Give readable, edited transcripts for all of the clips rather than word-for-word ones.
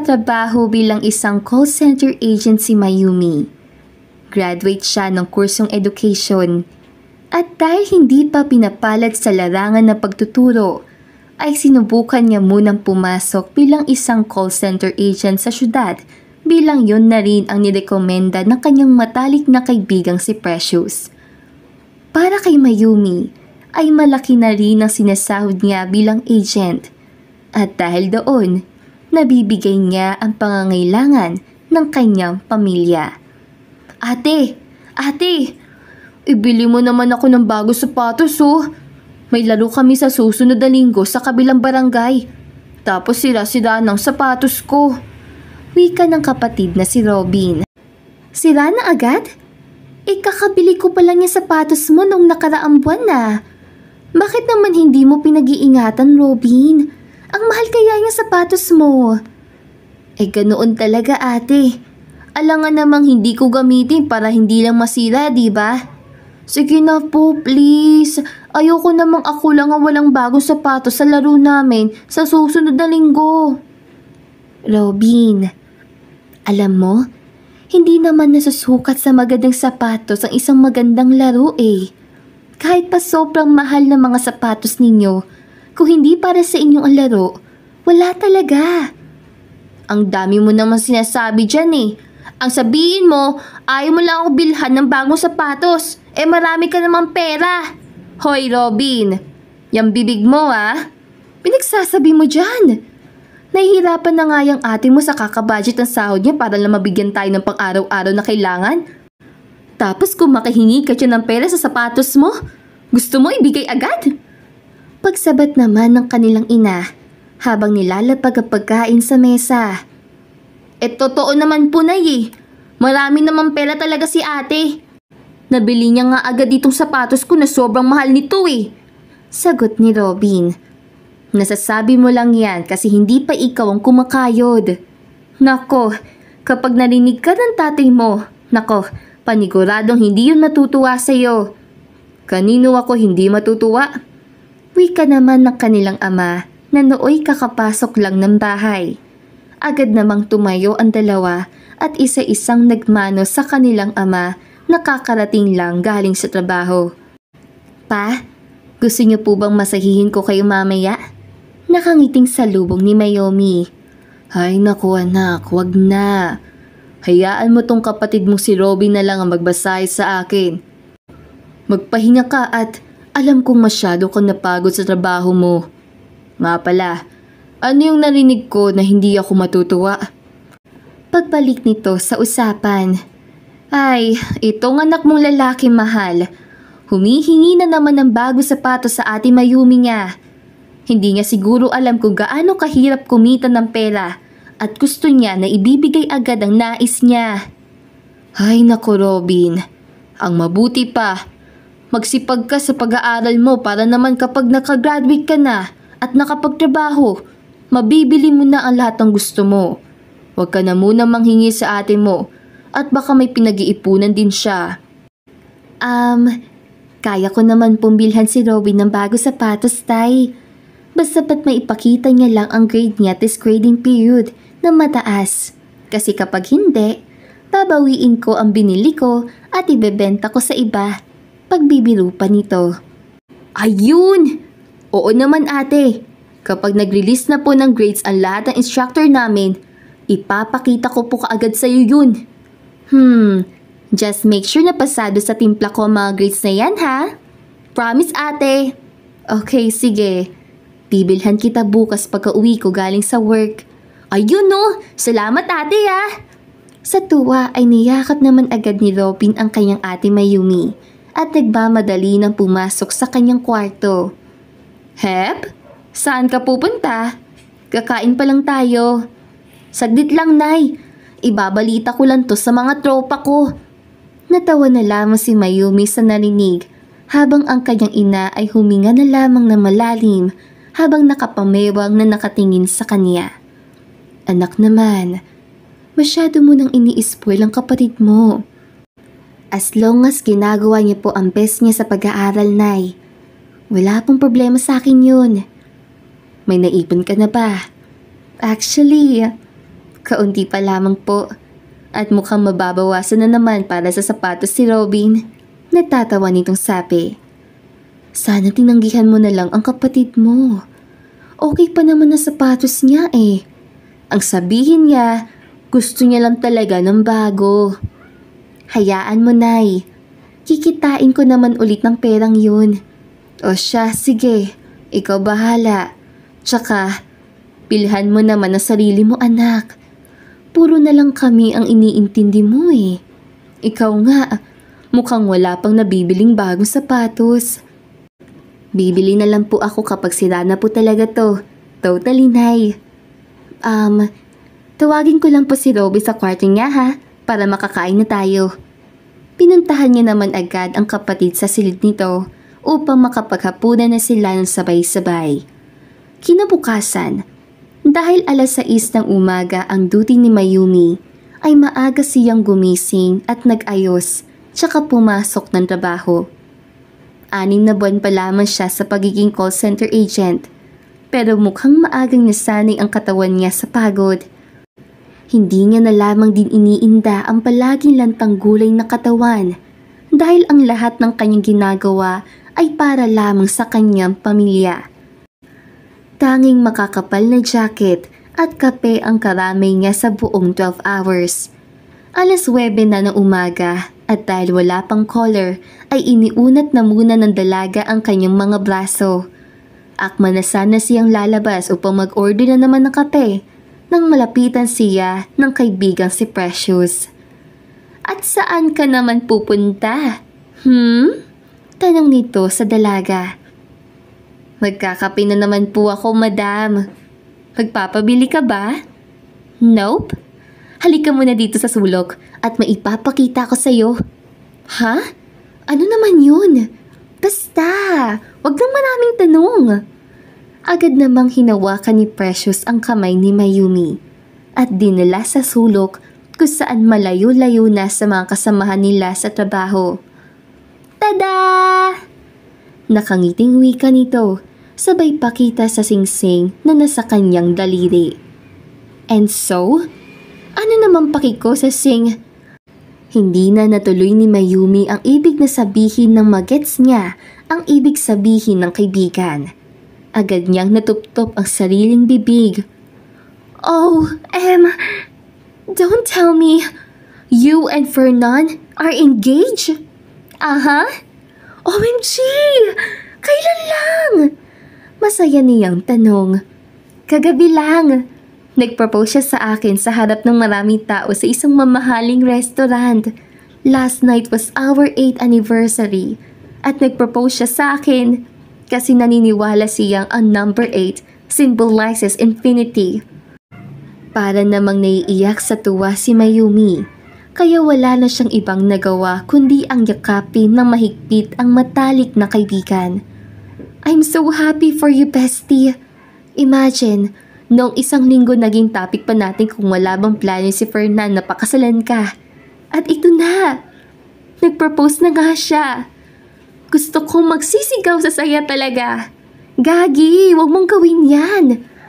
nagtatrabaho bilang isang call center agent si Mayumi. Graduate siya ng kursong education. At dahil hindi pa pinapalad sa larangan ng pagtuturo, ay sinubukan niya munang pumasok bilang isang call center agent sa syudad bilang yun na rin ang nirekomenda ng kanyang matalik na kaibigang si Precious. Para kay Mayumi, ay malaki na rin ang sinasahod niya bilang agent. At dahil doon, nabibigay niya ang pangangailangan ng kanyang pamilya. Ate! Ibili mo naman ako ng bago sapatos oh. May laro kami sa susunod na linggo sa kabilang barangay. Tapos sira-sira ng sapatos ko. Wika ng kapatid na si Robin. Sira na agad? Kakabili ko pa lang yung sapatos mo nung nakaraang buwan na. Bakit naman hindi mo pinag-iingatan, Robin? Ang mahal kaya yung sapatos mo. Ganoon talaga ate. Alangan namang hindi ko gamitin para hindi lang masira, di ba? Sige na po, please. Ayoko namang ako lang ang walang bagong sapatos sa laro namin sa susunod na linggo. Robin, alam mo, hindi naman nasusukat sa magandang sapatos ang isang magandang laro eh. Kahit pa sobrang mahal na mga sapatos ninyo, kung hindi para sa inyong ang laro, wala talaga. Ang dami mo naman sinasabi dyan eh. Ang sabihin mo, ayaw mo lang ako bilhan ng bagong sapatos. Marami ka namang pera. Hoy Robin, yung bibig mo pinagsasabi mo dyan. Nahihirapan na nga yung ate mo sa kakabudget ng sahod niya para lang mabigyan tayo ng pang-araw-araw na kailangan. Tapos kung makahingi ka dyan ng pera sa sapatos mo, gusto mo ibigay agad? Pagsabat naman ng kanilang ina habang nilalapag ang pagkain sa mesa. Totoo naman po Nay. Marami namang pera talaga si ate. Nabili niya nga agad itong sapatos ko na sobrang mahal nito eh. Sagot ni Robin. Nasasabi mo lang yan kasi hindi pa ikaw ang kumakayod. Nako, kapag narinig ka ng tatay mo, paniguradong hindi yun natutuwa sa'yo. Kanino ako hindi matutuwa? Wika naman ng kanilang ama na nooy kakapasok lang ng bahay. Agad namang tumayo ang dalawa at isa-isang nagmano sa kanilang ama na kakarating lang galing sa trabaho. Pa, gusto niyo po bang masahihin ko kayo mamaya? Nakangiting salubong ni Mayumi. Ay naku anak, wag na. Hayaan mo tong kapatid mong si Robin na lang ang magbasahe sa akin. Magpahinga ka at alam kong masyado kang napagod sa trabaho mo. Nga pala, ano yung narinig ko na hindi ako matutuwa? Pagbalik nito sa usapan. Ay, itong anak mong lalaki mahal. Humihingi na naman ng bago sapatos sa ate Mayumi niya. Hindi niya siguro alam kung gaano kahirap kumita ng pera at gusto niya na ibibigay agad ang nais niya. Ay naku Robin, ang mabuti pa. Magsipag ka sa pag-aaral mo para naman kapag nakagraduate ka na at nakapagtrabaho, mabibili mo na ang lahat ng gusto mo. Huwag ka na muna manghingi sa ate mo at baka may pinag-iipunan din siya. Kaya ko naman pumbilhan si Robin ng bago sapatos, Tay. Basta ba't maipakita niya lang ang grade niya this grading period na mataas. Kasi kapag hindi, babawiin ko ang binili ko at ibebenta ko sa iba. Pagbibiro pa nito. Ayun! Oo naman ate. Kapag nag-release na po ng grades ang lahat ng instructor namin, ipapakita ko po kaagad sa'yo yun. Just make sure na pasado sa timpla ko mga grades na yan ha? Promise ate. Okay, sige. Bibilhan kita bukas pagka-uwi ko galing sa work. Ayun no! Salamat ate ha! Sa tuwa ay niyakap naman agad ni Robin ang kanyang ate Mayumi at nagmamadali nang pumasok sa kanyang kwarto. Hep? Saan ka pupunta? Kakain pa lang tayo. Saglit lang, Nay. Ibabalita ko lang to sa mga tropa ko. Natawa na lamang si Mayumi sa narinig habang ang kanyang ina ay huminga na lamang na malalim habang nakapamewang na nakatingin sa kanya. Anak naman, masyado mo nang ini-spoil ang kapatid mo. As long as ginagawa niya po ang best niya sa pag-aaral, Nay, wala pong problema sa akin yun. May naipon ka na ba? Actually, Kaunti pa lamang po. At mukhang mababawasan na naman para sa sapatos si Robin. Natatawa nitong sabi. Sana tinanggihan mo na lang ang kapatid mo. Okay pa naman na sapatos niya eh. Ang sabihin niya, gusto niya lang talaga ng bago. Hayaan mo, Nay. Kikitain ko naman ulit ng perang yun. O siya, sige. Ikaw bahala. Tsaka, bilhan mo naman ang sarili mo, anak. Puro na lang kami ang iniintindi mo eh. Ikaw nga, mukhang wala pang nabibiling bagong sapatos. Bibili na lang po ako kapag sira na po talaga to. Totally, Nay. Tawagin ko lang po si Robby sa kwarto niya ha, para makakain na tayo. Pinuntahan niya naman agad ang kapatid sa silid nito upang makapaghapunan na sila ng sabay-sabay. Kinabukasan, dahil 6:00 ng umaga ang duty ni Mayumi, ay maaga siyang gumising at nag-ayos tsaka pumasok ng trabaho. 6 na buwan pa lamang siya sa pagiging call center agent, pero mukhang maagang nasanay ang katawan niya sa pagod. Hindi niya na lamang din iniinda ang palaging lantang gulay na katawan dahil ang lahat ng kanyang ginagawa ay para lamang sa kanyang pamilya. Tanging makakapal na jacket at kape ang karamay niya sa buong 12 hours. 9:00 na ng umaga at dahil wala pang caller ay iniunat na muna ng dalaga ang kanyang mga braso. Akma na sana siyang lalabas upang mag-order na naman ng kape nang malapitan siya ng kaibigang si Precious. At saan ka naman pupunta? Tanong nito sa dalaga. Magkakape na naman po ako, madam. Magpapabili ka ba? Nope. Halika muna dito sa sulok at maipapakita ko sa'yo. Ha? Ano naman yun? Basta, wag nang maraming tanong. Agad namang hinawakan ni Precious ang kamay ni Mayumi at dinala sa sulok kung saan malayo-layo na sa mga kasamahan nila sa trabaho. Tada! Nakangiting wika nito, sabay pakita sa singsing na nasa kanyang daliri. And so, ano namang pakiko sa sing? Hindi na natuloy ni Mayumi ang ibig na sabihin ng magets niya ang ibig sabihin ng kaibigan. Agad niyang natuptop ang sariling bibig. Oh, don't tell me, you and Fernan are engaged? Aha? OMG! Kailan lang? Masaya niyang tanong. Kagabi lang. Nag-propose siya sa akin sa harap ng maraming tao sa isang mamahaling restaurant. Last night was our 8th anniversary. At nag-propose siya sa akin kasi naniniwala siyang ang number 8 symbolizes infinity. Para namang naiiyak sa tuwa si Mayumi. Kaya wala na siyang ibang nagawa kundi ang yakapin ng mahigpit ang matalik na kaibigan. I'm so happy for you, bestie. Imagine, noong 1 linggo naging topic pa natin kung wala bang plano si Fernan na pakasalan ka. At ito na. Nag-propose na nga siya. Gusto kong magsisigaw sa saya talaga. Gagi, wag mong gawin yan.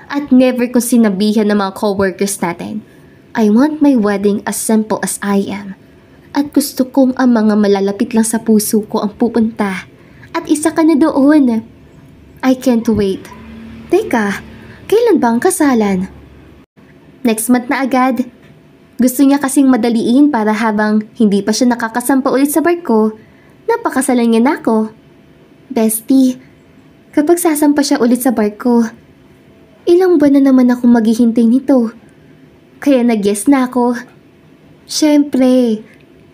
At never kong sinabihan ng mga coworkers natin. I want my wedding as simple as I am. At gusto kong ang mga malalapit lang sa puso ko ang pupunta. At isa ka na doon. I can't wait. Teka, kailan ba ang kasalan? Next month na agad. Gusto niya kasing madaliin para habang hindi pa siya nakakasampa ulit sa barko, napakasalan niya na ako. Bestie, kapag sasampa siya ulit sa barko, ilang buwan na naman ako maghihintay nito. Kaya nag-yes na ako. Siyempre,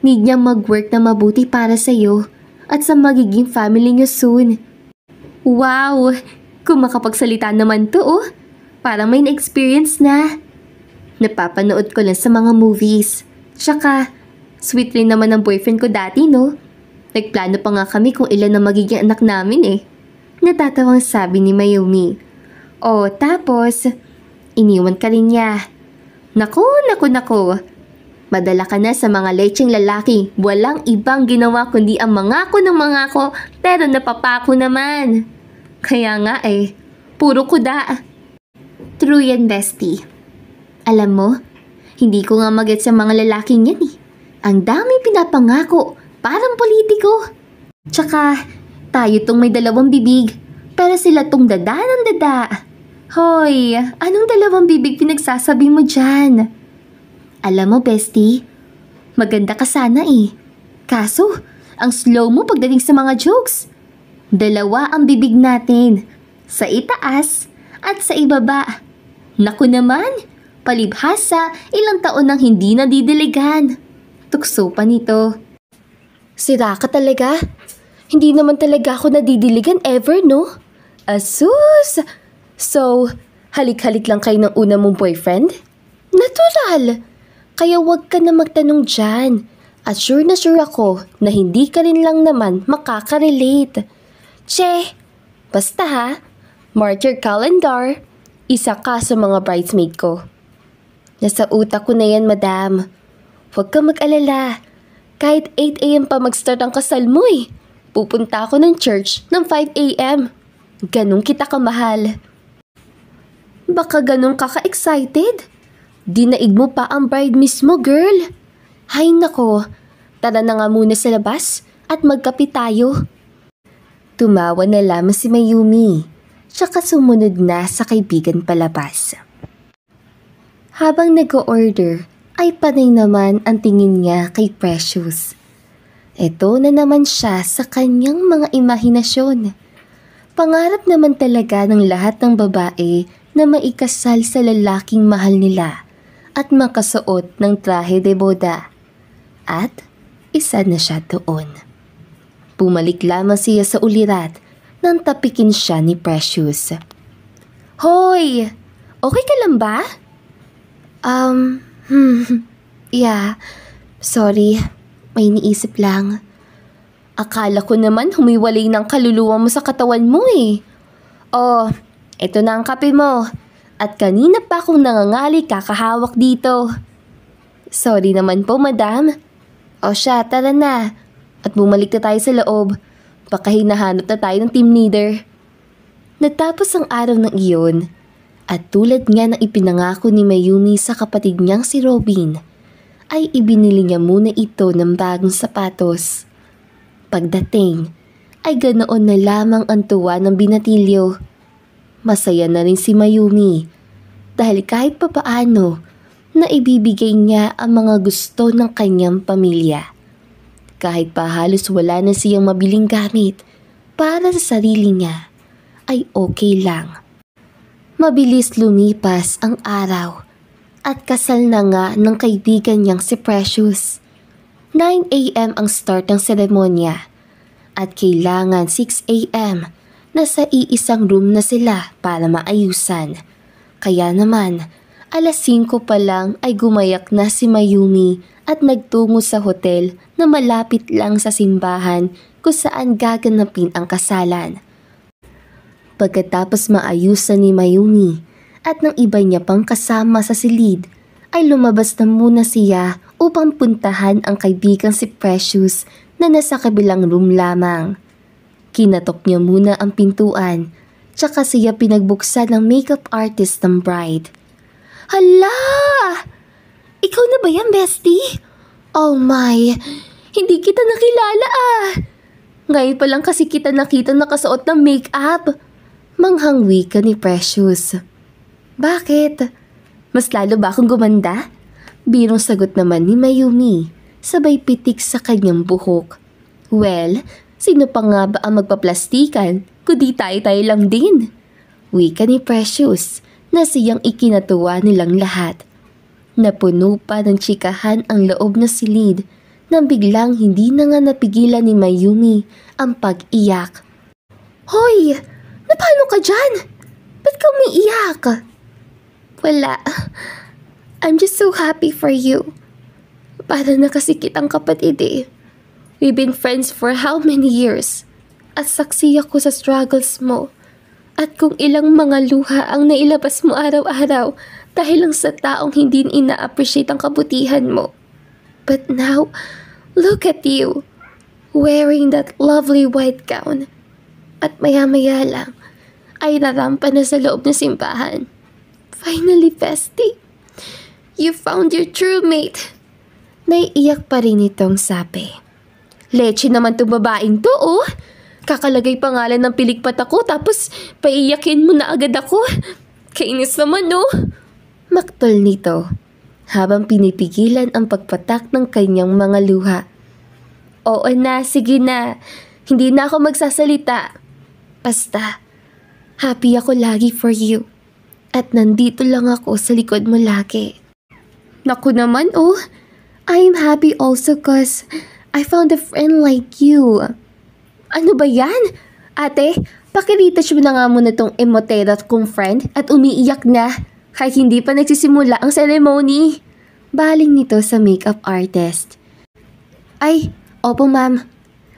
need niya mag-work na mabuti para sa'yo at sa magiging family niyo soon. Wow! Kung makapagsalita naman to parang may na-experience na. Napapanood ko lang sa mga movies. Tsaka, sweet rin naman ang boyfriend ko dati, no? Nagplano pa nga kami kung ilan na magiging anak namin eh. Natatawang sabi ni Mayumi. O tapos, iniwan ka rin niya. Naku. Madala ka na sa mga lecheng lalaki. Walang ibang ginawa kundi ang mangako ng mangako pero napapako naman. Kaya nga puro kuda. True yan, bestie. Alam mo, Hindi ko nga magets sa mga lalaking yan eh. Ang dami pinapangako, parang politiko. Tsaka, tayo tong may dalawang bibig, pero sila tong dada ng dada. Hoy, anong dalawang bibig pinagsasabi mo dyan? Alam mo, bestie, maganda ka sana eh. Kaso, ang slow mo pagdating sa mga jokes. Dalawa ang bibig natin, sa itaas at sa ibaba. Naku naman, palibhasa ilang taon nang hindi nadidiligan. Tukso pa nito. Sira ka talaga? Hindi naman talaga ako nadidiligan ever, no? Asus! So, halik-halik lang kayo ng una mong boyfriend? Natural! Kaya wag ka na magtanong dyan. At sure na sure ako na hindi ka rin lang naman makaka-relate. Che! Basta ha, mark your calendar. Isa ka sa mga bridesmaid ko. Nasa utak ko na yan, madam. Huwag ka mag-alala. Kahit 8 a.m. pa mag-start ang kasal mo eh. Pupunta ako ng church ng 5 a.m. Ganun kita kamahal. Baka ganun ka ka-excited? Dinaig mo pa ang bride mismo, girl. Hay nako, tara na nga muna sa labas at magkape tayo. Tumawa na lamang si Mayumi, tsaka sumunod na sa kaibigan palabas. Habang nag-o-order, ay panay naman ang tingin niya kay Precious. Ito na naman siya sa kanyang mga imahinasyon. Pangarap naman talaga ng lahat ng babae na maikasal sa lalaking mahal nila at makasuot ng traje de boda. At isa na siya doon. Bumalik lamang siya sa ulirat nang tapikin siya ni Precious. Hoy! Okay ka lang ba? Yeah. Sorry, may iniisip lang. Akala ko naman humiwalay ng kaluluwa mo sa katawan mo eh. Oh, eto na ang kape mo. At kanina pa akong nangangali kakahawak dito. Sorry naman po, madam. O siya, tara na. At bumalik na tayo sa loob. Baka hinahanap na tayo ng team leader. Natapos ang araw ng iyon. At tulad nga ng ipinangako ni Mayumi sa kapatid niyang si Robin, ay ibinili niya muna ito ng bagong sapatos. Pagdating, ay ganoon na lamang ang tuwa ng binatilyo. Masaya na rin si Mayumi dahil kahit papaano na ibibigay niya ang mga gusto ng kanyang pamilya. Kahit pa halos wala na siyang mabiling gamit para sa sarili niya, ay okay lang. Mabilis lumipas ang araw at kasal na nga ng kaibigan niyang si Precious. 9 a.m. ang start ng seremonya at kailangan 6 a.m. na sa iisang room na sila para maayusan. Kaya naman, alas 5 pa lang ay gumayak na si Mayumi at nagtungo sa hotel na malapit lang sa simbahan kung saan gaganapin ang kasalan. Pagkatapos maayusan ni Mayumi at ng iba niya pang kasama sa silid, ay lumabas na muna siya upang puntahan ang kaibigang si Precious na nasa kabilang room lamang. Kinatok niya muna ang pintuan, tsaka siya pinagbuksan ng makeup artist ng bride. Hala! Ikaw na ba yan, bestie? Oh my! Hindi kita nakilala ah! Ngayon pa lang kasi kita nakita nakasuot ng makeup. Manghangwi ka ni Precious. Bakit? Mas lalo ba akong gumanda? Birong sagot naman ni Mayumi, sabay pitik sa kanyang buhok. Well, sino pa nga ba ang magpaplastikan kundi tayo-tayo lang din? Wika ni Precious na siyang ikinatuwa nilang lahat. Napuno pa ng tsikahan ang loob na silid nang biglang hindi na nga napigilan ni Mayumi ang pag-iyak. Hoy! Napano ka dyan? Ba't ka umiiyak? Wala. I'm just so happy for you. Para na kasi kitang kapatid eh. We've been friends for how many years? At saksi ako sa struggles mo. At kung ilang mga luha ang nailabas mo araw-araw dahil lang sa taong hindi ina-appreciate ang kabutihan mo. But now, look at you. Wearing that lovely white gown. At maya-maya lang, ay narampa na sa loob ng simbahan. Finally, bestie, You found your true mate. Naiiyak pa rin itong sabi. Leche naman tong babaeng to, oh. Kakalagay pangalan ng pilikpat ako tapos paiyakin mo na agad ako. Kainis naman, no? Maktol nito habang pinipigilan ang pagpatak ng kanyang mga luha. Oo na, sige na. Hindi na ako magsasalita. Basta, happy ako lagi for you. At nandito lang ako sa likod mo lagi. Naku naman, oh. I'm happy also cause I found a friend like you. Ano ba yan? Ate, pakiretouch mo na nga muna tong emotera kong friend at umiiyak na kahit hindi pa nagsisimula ang ceremony. Baling nito sa makeup artist. Ay, opo ma'am.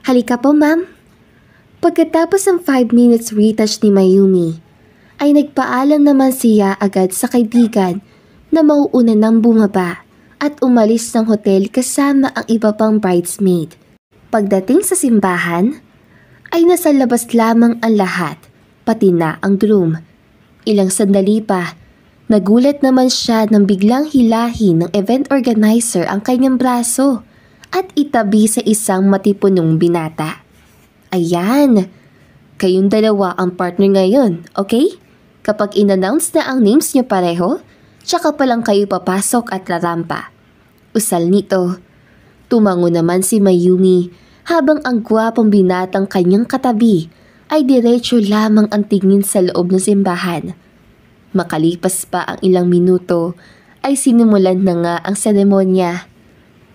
Halika po ma'am. Pagkatapos ng 5 minutes retouch ni Mayumi, ay nagpaalam naman siya agad sa kaibigan na mauuna nang bumaba at umalis ng hotel kasama ang iba pang bridesmaid. Pagdating sa simbahan, ay nasa labas lamang ang lahat, pati na ang groom. Ilang sandali pa, nagulat naman siya nang biglang hilahin ng event organizer ang kanyang braso at itabi sa isang matipunong binata. Ayan, kayong dalawa ang partner ngayon, okay? Kapag in-announce na ang names niyo pareho, tsaka pa lang kayo papasok at rarampa. Usal nito. Tumango naman si Mayumi habang ang gwapong binatang kanyang katabi ay diretso lamang ang tingin sa loob ng simbahan. Makalipas pa ang ilang minuto ay sinimulan na nga ang seremonya.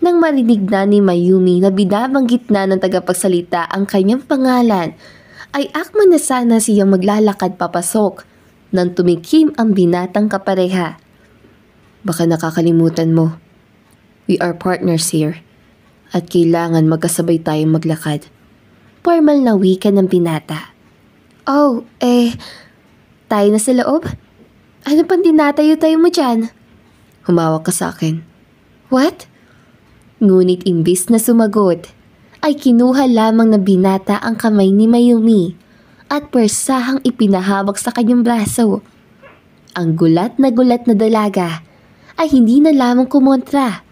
Nang marinig na ni Mayumi na binabanggit na ng tagapagsalita ang kanyang pangalan, ay akma na sana siyang maglalakad papasok nang tumikim ang binatang kapareha. Baka nakakalimutan mo. We are partners here. At kailangan magkasabay tayong maglakad. Formal na wika ng binata. Oh, tayo na sa loob? Ano pang dinatayo-tayo mo dyan? Humawak ka sa akin. What? Ngunit imbis na sumagot, ay kinuha lamang ng binata ang kamay ni Mayumi at persahang ipinahawak sa kanyang braso. Ang gulat na dalaga ay hindi na lamang kumontra.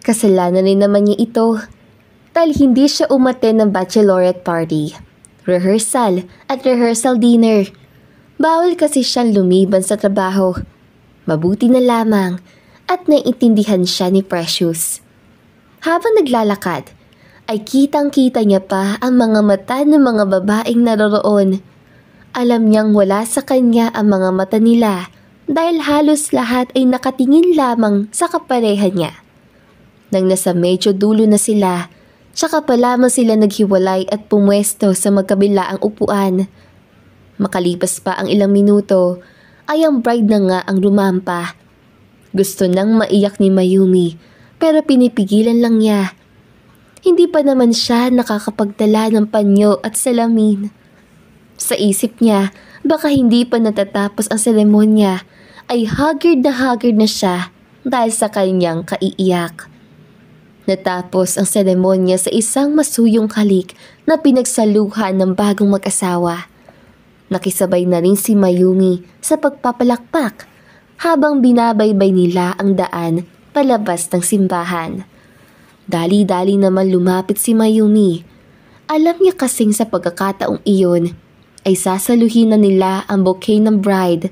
Kasalanan rin naman niya ito dahil hindi siya umattend ng bachelorette party, rehearsal at rehearsal dinner. Bawal kasi siyang lumiban sa trabaho. Mabuti na lamang at naiintindihan siya ni Precious. Habang naglalakad, ay kitang-kita niya pa ang mga mata ng mga babaeng naroroon. Alam niyang wala sa kanya ang mga mata nila dahil halos lahat ay nakatingin lamang sa kapareha niya. Nang nasa medyo dulo na sila, tsaka pa lamang sila naghiwalay at pumwesto sa magkabilaang upuan. Makalipas pa ang ilang minuto, ay ang bride na nga ang rumampa. Gusto nang maiyak ni Mayumi, pero pinipigilan lang niya. Hindi pa naman siya nakakapagdala ng panyo at salamin. Sa isip niya, baka hindi pa natatapos ang seremonya, ay haggard na siya dahil sa kanyang kaiiyak. Natapos ang seremonya sa isang masuyong halik na pinagsaluhan ng bagong mag-asawa. Nakisabay na rin si Mayumi sa pagpapalakpak habang binabaybay nila ang daan palabas ng simbahan. Dali-dali naman lumapit si Mayumi. Alam niya kasing sa pagkakataong iyon ay sasaluhin na nila ang bouquet ng bride.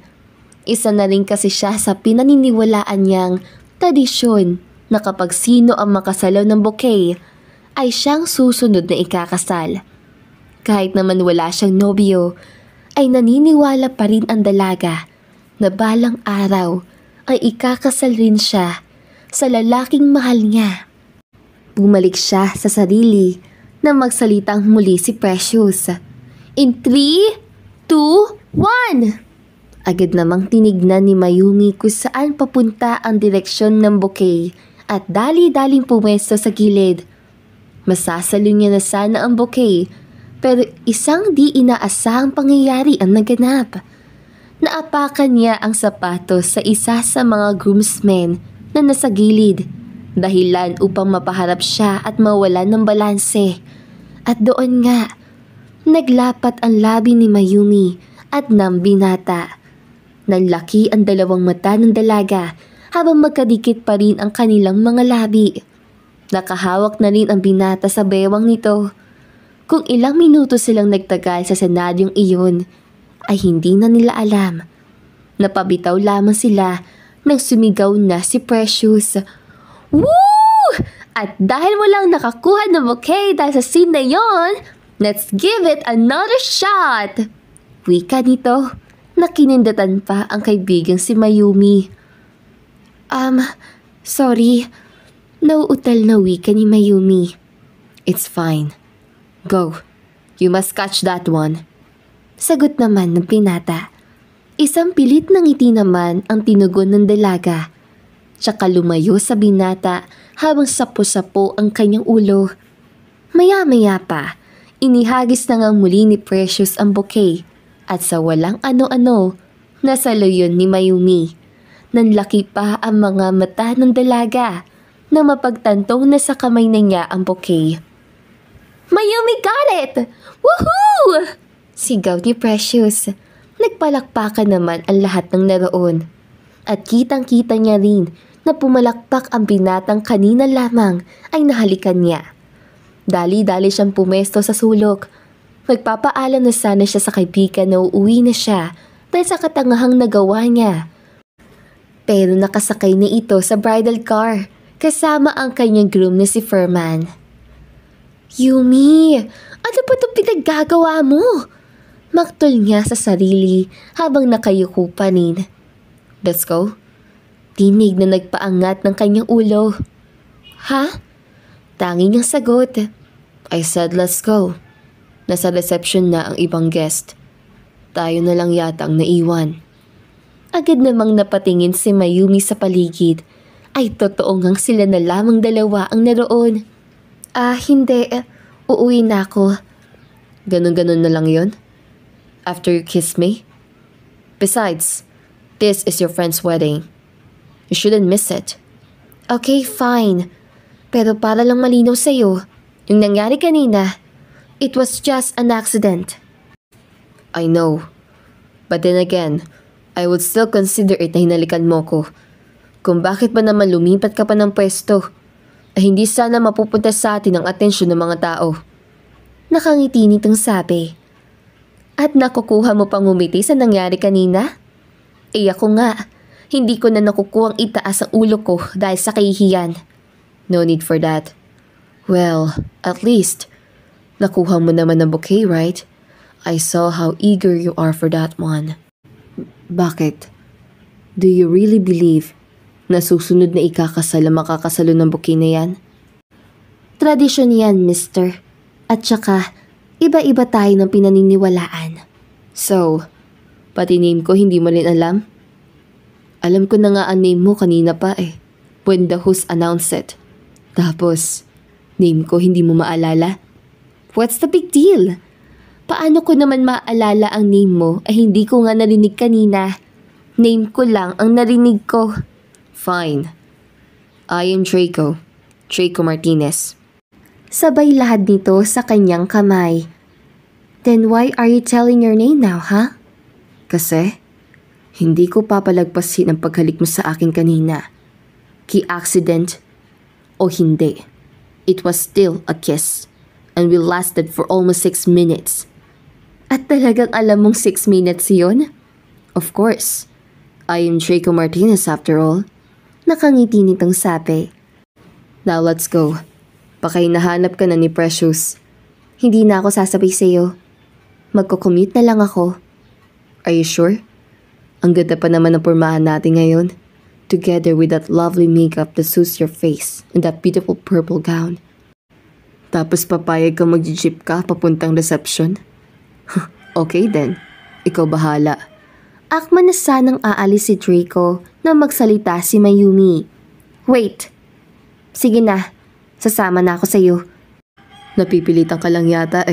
Isa na rin kasi siya sa pinaniniwalaan niyang tradisyon na kapag sino ang makasalaw ng bouquet ay siyang susunod na ikakasal. Kahit naman wala siyang nobyo, ay naniniwala pa rin ang dalaga na balang araw ay ikakasal rin siya sa lalaking mahal niya. Bumalik siya sa sarili na magsalitang muli si Precious. In 3, 2, 1! Agad namang tinignan ni Mayumi kung saan papunta ang direksyon ng bouquet at dali-daling pumesto sa gilid. Masasalo niya na sana ang bouquet, pero isang di inaasahang pangyayari ang naganap. Naapakan niya ang sapatos sa isa sa mga groomsmen na nasa gilid, dahilan upang mapaharap siya at mawalan ng balanse. At doon nga, naglapat ang labi ni Mayumi at ng binata. Nanlaki ang dalawang mata ng dalaga habang magkadikit pa rin ang kanilang mga labi. Nakahawak na rin ang binata sa bewang nito. Kung ilang minuto silang nagtagal sa senaryong iyon, ay hindi na nila alam. Napabitaw lamang sila nang sumigaw na si Precious. Woo! At dahil mo lang nakakuha ng bouquet dahil sa scene na yon, let's give it another shot! Wika nito na kinindatan pa ang kaibigang si Mayumi. Sorry. Nauutal na wika ni Mayumi. It's fine. Go. You must catch that one. Sagot naman ng binata. Isang pilit ng ngiti naman ang tinugon ng dalaga. Tsaka lumayo sa binata habang sapo-sapo ang kanyang ulo. Maya-maya pa, inihagis na nga muli ni Precious ang bouquet. At sa walang ano-ano, nasa luyon ni Mayumi. Nanlaki pa ang mga mata ng dalaga na mapagtantong na sa kamay na niya ang bouquet. Mayumi got it! Woohoo! Sigaw ni Precious. Nagpalakpakan naman ang lahat ng naroon. At kitang-kita niya rin na pumalakpak ang binatang kanina lamang ay nahalikan niya. Dali-dali siyang pumesto sa sulok. Magpapaalam na sana siya sa kaibigan na uuwi na siya dahil sa katangahang nagawa niya. Pero nakasakay na ito sa bridal car kasama ang kanyang groom na si Furman. Yumi, ano ba itong pinaggagawa mo? Maktol niya sa sarili habang nakayuko pa rin. Let's go. Tinig na nagpaangat ng kanyang ulo. Ha? Tanging niyang sagot. I said let's go. Nasa reception na ang ibang guest. Tayo na lang yata ang naiwan. Agad namang napatingin si Mayumi sa paligid. Ay totoo ngang sila na lamang dalawa ang naroon. Hindi. Uuwi na ako. Ganon-ganon na lang yon? After you kiss me? Besides, this is your friend's wedding. You shouldn't miss it. Okay, fine. Pero para lang malinaw sa'yo, yung nangyari kanina, it was just an accident. I know. But then again, I would still consider it na hinalikan mo ko. Kung bakit ba naman lumipat ka pa ng pwesto, ay hindi sana mapupunta sa atin ang atensyon ng mga tao. Nakangiti nitong sabi. At nakukuha mo pang umiti sa nangyari kanina? Ako nga, hindi ko na nakukuhang itaas ang ulo ko dahil sa kahihiyan. No need for that. Well, at least, nakuha mo naman ng bouquet, right? I saw how eager you are for that one. Bakit? Do you really believe na susunod na ikakasal ang makakasalo ng bouquet na yan? Tradisyon yan, mister. At saka, iba-iba tayo ng pinaniniwalaan. So, pati name ko hindi mo rin alam? Alam ko na nga ang name mo kanina pa when the host announced it. Tapos, name ko hindi mo maalala? What's the big deal? Paano ko naman maalala ang name mo ay hindi ko nga narinig kanina? Name ko lang ang narinig ko. Fine. I am Draco. Draco Martinez. Sabay lahat nito sa kanyang kamay. Then why are you telling your name now, huh? Kasi, hindi ko papalagpasin ang paghalik mo sa akin kanina. Ki-accident o hindi. It was still a kiss. And we lasted for almost 6 minutes. At talagang alam mong 6 minutes yun? Of course. I am Draco Martinez after all. Nakangiti nitong sabi. Now let's go. Baka hinahanap ka na ni Precious. Hindi na ako sasabay sa'yo. Magko-commute na lang ako. Are you sure? Ang ganda pa naman ng pormahan natin ngayon. Together with that lovely makeup that suits your face and that beautiful purple gown. Tapos papayag ka mag-jeep ka papuntang reception? Okay then. Ikaw bahala. Akma na sanang aalis si Draco na magsalita si Mayumi. Wait. Sige na. Sasama na ako sa'yo. Napipilitan ka lang yata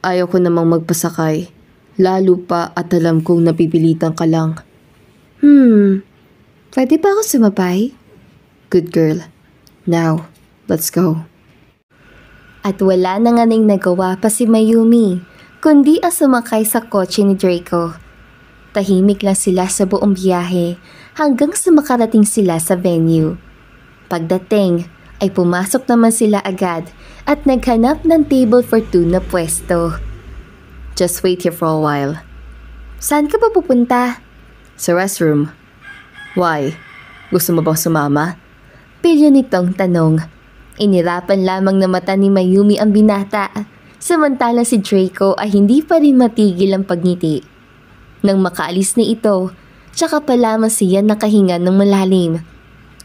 Ayaw ko namang magpasakay. Lalo pa at alam kong napipilitan ka lang. Pwede ba ako sumabay? Good girl. Now, let's go. At wala na nga ning nagawa pa si Mayumi, kundi ang sumakay sa kotse ni Draco. Tahimik lang sila sa buong biyahe hanggang sa makarating sila sa venue. Pagdating ay pumasok naman sila agad at naghanap ng table for two na pwesto. Just wait here for a while. Saan ka pa pupunta? Sa restroom. Why? Gusto mo bang sumama? Pilyo nitong tanong. Inirapan lamang na mata ni Mayumi ang binata, samantalang si Draco ay hindi pa rin matigil ang pagngiti. Nang makaalis na ito, tsaka pa lamang siya nakahinga ng malalim.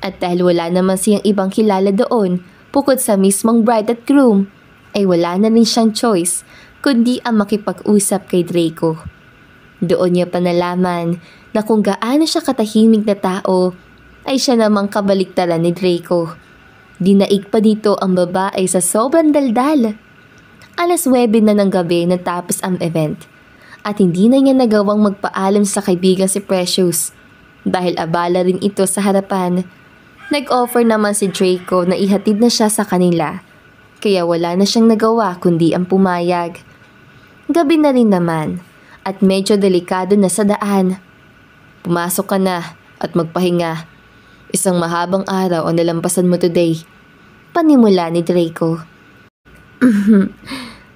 At dahil wala naman siyang ibang kilala doon, bukod sa mismong bride at groom, ay wala na rin siyang choice kundi ang makipag-usap kay Draco. Doon niya pa nalaman na kung gaano siya katahimik na tao, ay siya namang kabaliktaran ni Draco. Dinaig pa dito ang babae sa sobrang daldal. 9:00 na ng gabi natapos ang event at hindi na niya nagawang magpaalam sa kaibigan si Precious dahil abala rin ito sa harapan. Nag-offer naman si Draco na ihatid na siya sa kanila kaya wala na siyang nagawa kundi ang pumayag. Gabi na rin naman at medyo delikado na sa daan. Pumasok ka na at magpahinga. Isang mahabang araw ang nalampasan mo today. Panimula ni Draco.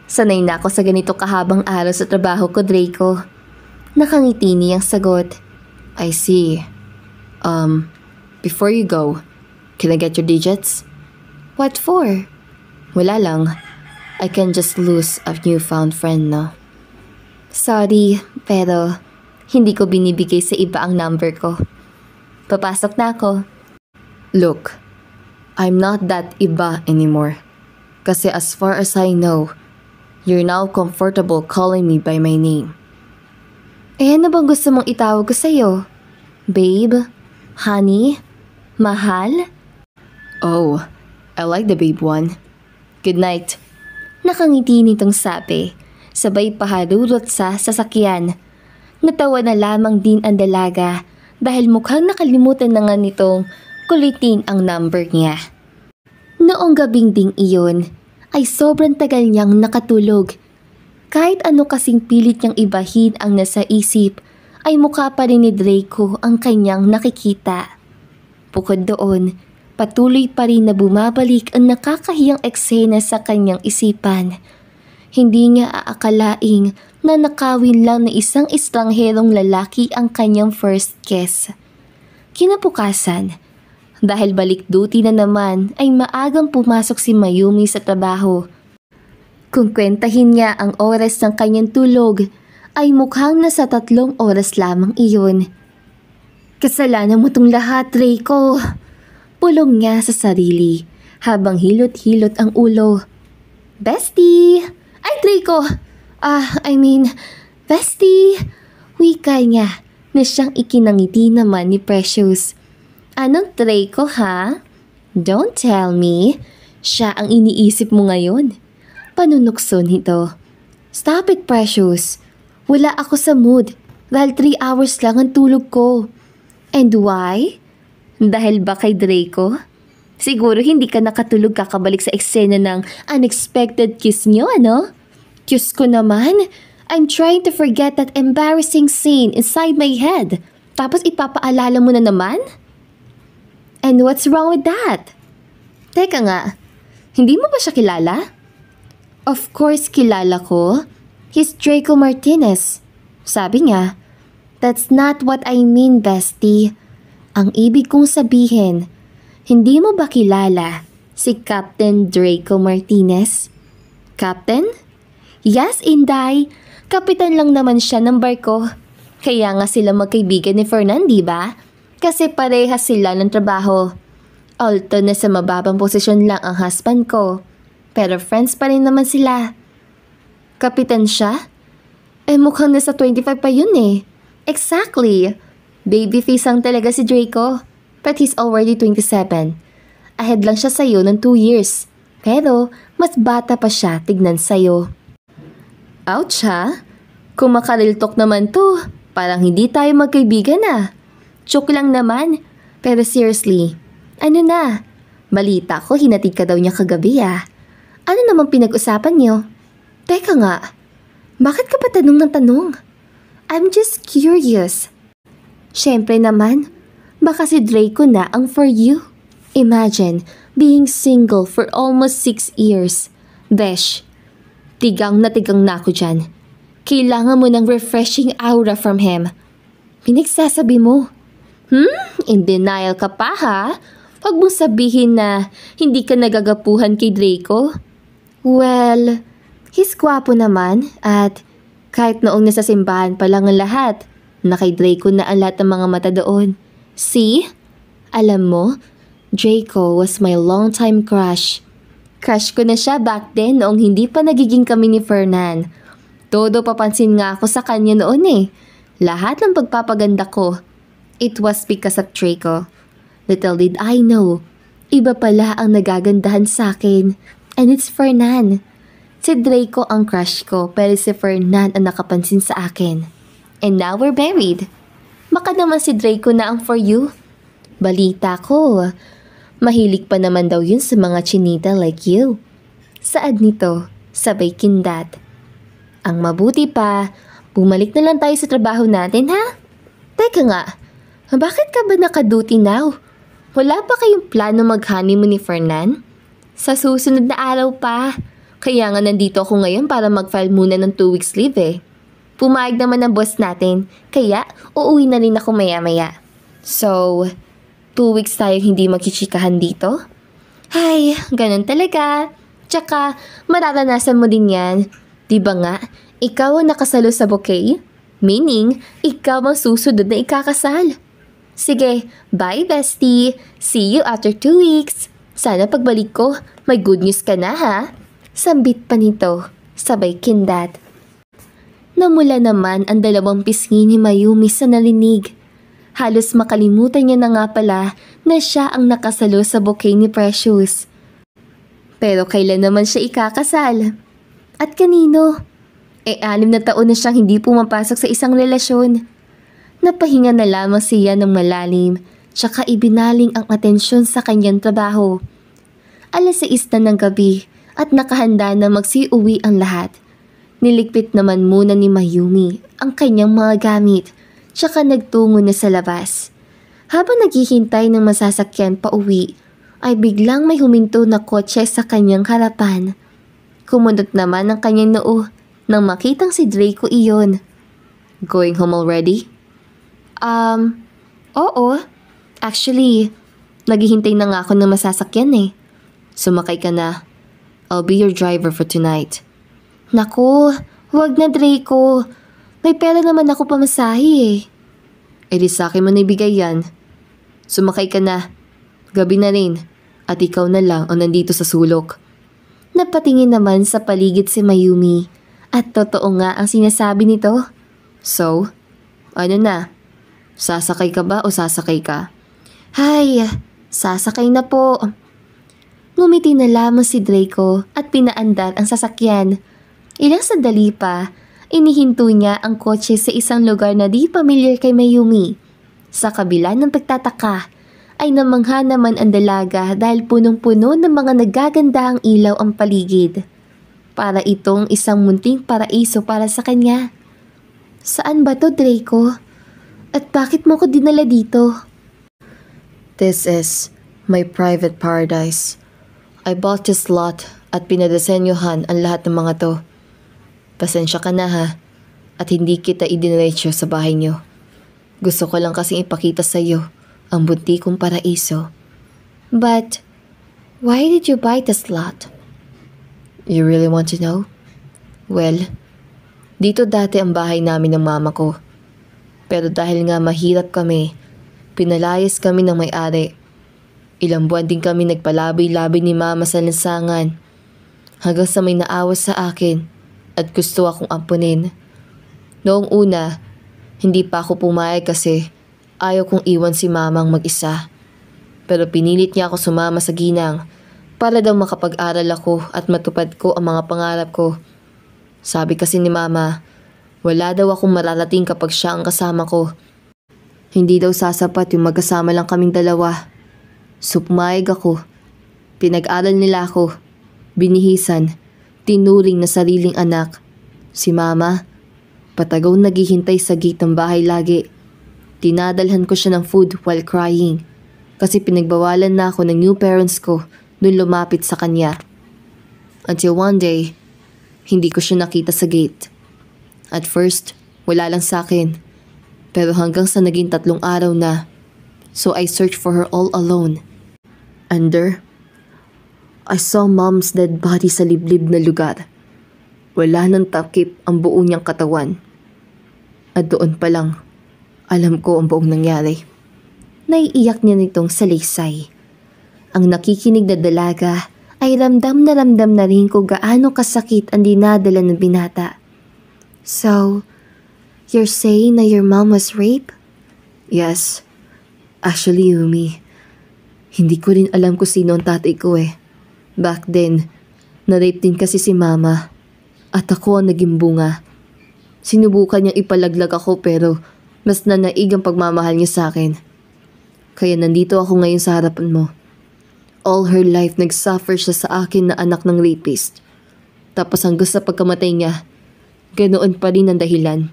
Sanay na ako sa ganito kahabang araw sa trabaho ko, Draco. Nakangiti niyang sagot. I see. Before you go, can I get your digits? What for? Wala lang. I can just lose a newfound friend, no? Sorry, pero hindi ko binibigay sa iba ang number ko. Papasok na ako. Look, I'm not that iba anymore. Kasi as far as I know, you're now comfortable calling me by my name. Eh ano bang gusto mong itawag ko sa'yo? Babe? Honey? Mahal? Oh, I like the babe one. Good night. Nakangiti nitong sabi, sabay paharurot sa sasakyan. Natawa na lamang din ang dalaga dahil mukhang nakalimutan na nga nitong kulitin ang number niya. Noong gabing ding iyon ay sobrang tagal niyang nakatulog. Kahit ano kasing pilit niyang ibahin ang nasa isip ay mukha pa rin ni Draco ang kanyang nakikita. Bukod doon, patuloy pa rin na bumabalik ang nakakahiyang eksena sa kanyang isipan. Hindi niya aakalaing na nakawin lang na isang estrangherong lalaki ang kanyang first kiss. Kinabukasan, dahil balik duty na naman ay maagang pumasok si Mayumi sa trabaho. Kung kwentahin niya ang oras ng kanyang tulog, ay mukhang nasa 3 oras lamang iyon. Kasalanan mo tong lahat, Draco. Pulong niya sa sarili habang hilot-hilot ang ulo. Bestie! Ay, Draco! Bestie! Wika niya na siyang ikinangiti naman ni Precious. Anong Draco ha? Don't tell me. Siya ang iniisip mo ngayon. Panunukso nito. Stop it, Precious. Wala ako sa mood dahil 3 hours lang ang tulog ko. And why? Dahil ba kay Draco? Siguro hindi ka nakatulog kakabalik sa eksena ng unexpected kiss niyo, ano? Diyos ko naman, I'm trying to forget that embarrassing scene inside my head. Tapos ipapaalala mo na naman? And what's wrong with that? Teka nga, hindi mo ba siya kilala? Of course kilala ko. He's Draco Martinez. Sabi niya, that's not what I mean, bestie. Ang ibig kong sabihin, hindi mo ba kilala si Captain Draco Martinez? Captain? Yes, Inday. Kapitan lang naman siya ng barko. Kaya nga sila magkaibigan ni Fernan, di ba? Kasi parehas sila ng trabaho. Although nasa mababang posisyon lang ang husband ko. Pero friends pa rin naman sila. Kapitan siya? Eh mukhang nasa 25 pa yun eh. Exactly. Babyface ang talaga si Draco. But he's already 27. Ahead lang siya sa'yo ng 2 years. Pero mas bata pa siya tignan sa'yo. Ouch ha? Kung makariltok naman to, parang hindi tayo magkaibigan na. Joke lang naman. Pero seriously, ano na? Balita ko hinatid ka daw niya kagabi ah. Ano namang pinag-usapan niyo? Teka nga, bakit ka pa tanong ng tanong? I'm just curious. Siyempre naman, Baka si Draco na ang for you. Imagine being single for almost 6 years. Besh, tigang na ako dyan. Kailangan mo ng refreshing aura from him. Pinagsasabi mo. In denial ka pa ha? Huwag mong sabihin na hindi ka nagagapuhan kay Draco. Well, he's gwapo naman at kahit noong nasa simbahan pa lang ang lahat, na kay Draco na ang lahat ng mga mata doon. See? Alam mo, Draco was my longtime crush. Crush ko na siya back then noong hindi pa nagiging kami ni Fernan. Todo papansin nga ako sa kanya noon eh. Lahat ng pagpapaganda ko. It was because of Draco. Little did I know, iba pala ang nagagandahan sa akin. And it's Fernan. Si Draco ang crush ko pero si Fernan ang nakapansin sa akin. And now we're married. Baka naman si Draco na ang for you. Balita ko, mahilig pa naman daw yun sa mga chinita like you. Saad nito, sabay kindat. Ang mabuti pa, bumalik na lang tayo sa trabaho natin ha? Teka nga, bakit ka ba naka-duty now? Wala pa kayong plano mag-honeymoon ni Fernan? Sa susunod na araw pa. Kaya nga nandito ako ngayon para mag-file muna ng 2 weeks leave eh. Pumayag naman ang boss natin, kaya uuwi na rin ako maya-maya. So, 2 weeks tayo hindi magchichikahan dito? Ay, ganun talaga. Tsaka, mararanasan mo din yan. Diba nga, ikaw ang nakasalo sa bouquet? Meaning, ikaw ang susunod na ikakasal. Sige, bye bestie. See you after 2 weeks. Sana pagbalik ko, may good news ka na ha? Sambit pa nito, sabay kindat. Namula naman ang 2 pisngi ni Mayumi sa narinig. Halos makalimutan niya na nga pala na siya ang nakasalo sa bouquet ni Precious. Pero kailan naman siya ikakasal? At kanino? 6 na taon na siyang hindi pumapasok sa isang relasyon. Napahinga na lamang siya ng malalim, tsaka ibinaling ang atensyon sa kanyang trabaho. 6:00 na ng gabi at nakahanda na magsiuwi ang lahat. Niligpit naman muna ni Mayumi ang kanyang mga gamit, tsaka nagtungo na sa labas. Habang naghihintay ng masasakyan pa uwi, ay biglang may huminto na kotse sa kanyang harapan. Kumunot naman ang kanyang noo nang makitang si Draco iyon. Going home already? Oo. Actually, naghihintay na nga ako ng masasakyan eh. Sumakay ka na. I'll be your driver for tonight. Naku, wag na Draco. May pera naman ako pamasahe eh. E di sa akin mo naibigay yan. Sumakay ka na. Gabi na rin. At ikaw na lang ang nandito sa sulok. Napatingin naman sa paligid si Mayumi. At totoo nga ang sinasabi nito. So, ano na? Sasakay ka ba o sasakay ka? Hay, sasakay na po. Ngumiti na lamang si Draco at pinaandar ang sasakyan. Ilang sandali pa, inihinto niya ang kotse sa isang lugar na di pamilyar kay Mayumi. Sa kabila ng pagtataka, ay namangha naman ang dalaga dahil punong-puno ng mga nagagandahang ilaw ang paligid. Para itong isang munting paraiso para sa kanya. Saan ba to, Draco? At bakit mo ko dinala dito? This is my private paradise. I bought this lot at pinadesenyohan ang lahat ng mga to. Pasensya ka na ha, at hindi kita idiniretso sa bahay niyo. Gusto ko lang kasing ipakita sa iyo ang bunti kong paraiso. But, why did you buy this lot? You really want to know? Well, dito dati ang bahay namin ng mama ko. Pero dahil nga mahirap kami, pinalayas kami ng may-ari. Ilang buwan din kami nagpalaboy-laboy ni mama sa lansangan. Hanggang sa may naawa sa akin at gusto akong ampunin. Noong una, hindi pa ako pumayag kasi ayaw kong iwan si mamang mag-isa. Pero pinilit niya ako sumama sa ginang para daw makapag-aral ako at matupad ko ang mga pangarap ko. Sabi kasi ni mama, wala daw akong mararating kapag siya ang kasama ko. Hindi daw sasapat yung magkasama lang kaming dalawa. Pumayag ako. Pinag-aral nila ako. Binihisan. Tinuring na sariling anak. Si mama, patagaw naghihintay sa gate ng bahay lagi. Dinadalhan ko siya ng food while crying kasi pinagbawalan na ako ng new parents ko nung lumapit sa kanya. Until one day, hindi ko siya nakita sa gate. At first, wala lang sa akin. Pero hanggang sa naging 3 araw na, so I searched for her all alone. Under, I saw mom's dead body sa liblib na lugar. Wala nang takip ang buo niyang katawan. At doon pa lang, alam ko ang buong nangyari. Naiiyak niya nitong salaysay. Ang nakikinig na dalaga ay ramdam na rin kung gaano kasakit ang dinadala ng binata. So, you're saying na your mom was raped? Yes. Actually, Yumi, hindi ko rin alam kung sino ang tatay ko eh. Back then, na-rape din kasi si mama at ako ang naging bunga. Sinubukan niyang ipalaglag ako pero mas nanaig ang pagmamahal niya sa akin. Kaya nandito ako ngayon sa harapan mo. All her life nagsuffer siya sa akin na anak ng rapist. Tapos hanggang sa pagkamatay niya, ganoon pa rin ang dahilan.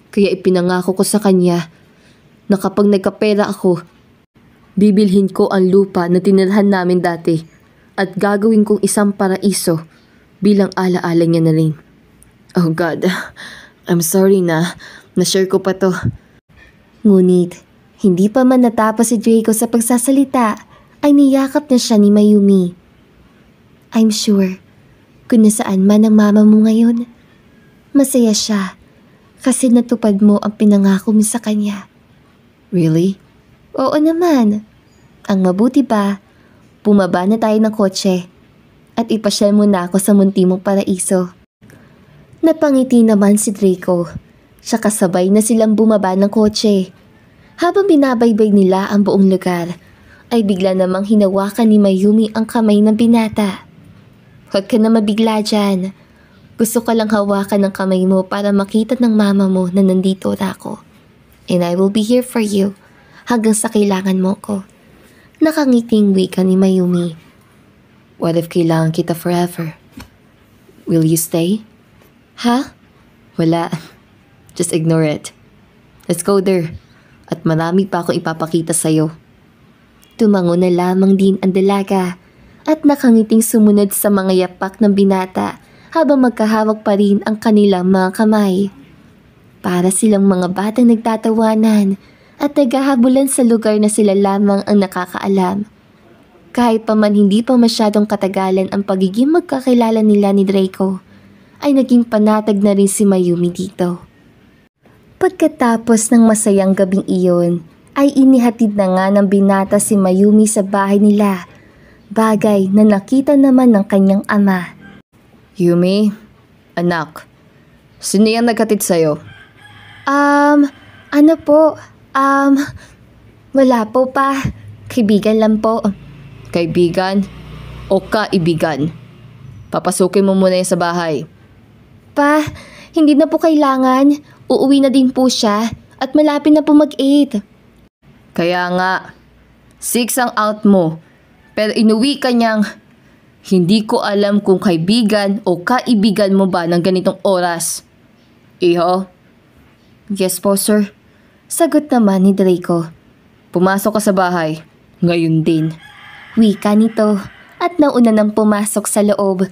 Kaya ipinangako ko sa kanya na kapag nagkapera ako, bibilhin ko ang lupa na tinirhan namin dati at gagawin kong isang paraiso bilang alaala niya na rin. Oh God, I'm sorry na share ko pa to. Ngunit, hindi pa man natapos si Draco sa pagsasalita, ay niyakap na siya ni Mayumi. I'm sure, kung nasaan man ang mama mo ngayon, masaya siya kasi natupad mo ang pinangako mo sa kanya. Really? Oo naman. Ang mabuti pa, bumaba na tayo ng kotse at ipasyal mo na ako sa munti mong paraiso. Napangiti naman si Draco. Siya kasabay na silang bumaba ng kotse. Habang binabaybay nila ang buong lugar, ay bigla namang hinawakan ni Mayumi ang kamay ng binata. Huwag ka na mabigla dyan. Gusto ka lang hawakan ng kamay mo para makita ng mama mo na nandito ako. And I will be here for you hanggang sa kailangan mo ko. Nakangiting wika ni Mayumi. What if kailangan kita forever? Will you stay? Ha? Wala. Just ignore it. Let's go there. At marami pa akong ipapakita sa'yo. Tumango na lamang din ang dalaga at nakangiting sumunod sa mga yapak ng binata habang magkahawak pa rin ang kanilang mga kamay. Para silang mga batang nagtatawanan at naghahabulan sa lugar na sila lamang ang nakakaalam. Kahit pa man hindi pa masyadong katagalan ang pagiging magkakilala nila ni Draco, ay naging panatag na rin si Mayumi dito. Pagkatapos ng masayang gabing iyon, ay inihatid na nga ng binata si Mayumi sa bahay nila, bagay na nakita naman ng kanyang ama. Yumi, anak, sino yung naghatid sa'yo? Ano po, wala po pa, kaibigan lang po. Kaibigan o kaibigan? Papasukin mo muna yung sa bahay. Pa, hindi na po kailangan. Uuwi na din po siya at malapit na po mag-8. Kaya nga, 6 ang out mo. Pero inuwi ka niyang, hindi ko alam kung kaibigan o kaibigan mo ba ng ganitong oras. Iho? Yes po, sir. Sagot naman ni Draco. Pumasok ka sa bahay. Ngayon din. Wika nito at nauna nang pumasok sa loob.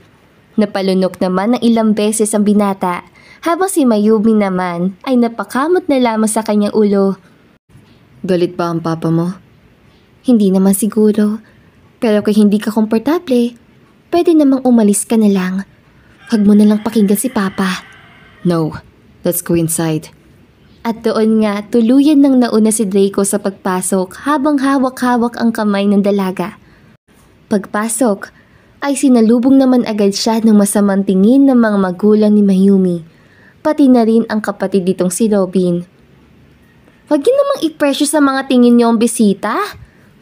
Napalunok naman ng ilang beses ang binata habang si Mayumi naman ay napakamot na lamang sa kanyang ulo. Galit ba ang papa mo? Hindi naman siguro. Pero kung hindi ka komportable, pwede namang umalis ka na lang. Huwag mo na lang pakinggan si papa. No, let's go inside. At doon nga, tuluyan nang nauna si Draco sa pagpasok habang hawak-hawak ang kamay ng dalaga. Pagpasok, ay sinalubong naman agad siya ng masamang tingin ng mga magulang ni Mayumi, pati na rin ang kapatid nitong si Robin. Huwag yun namang i-pressure sa mga tingin niyo ang bisita.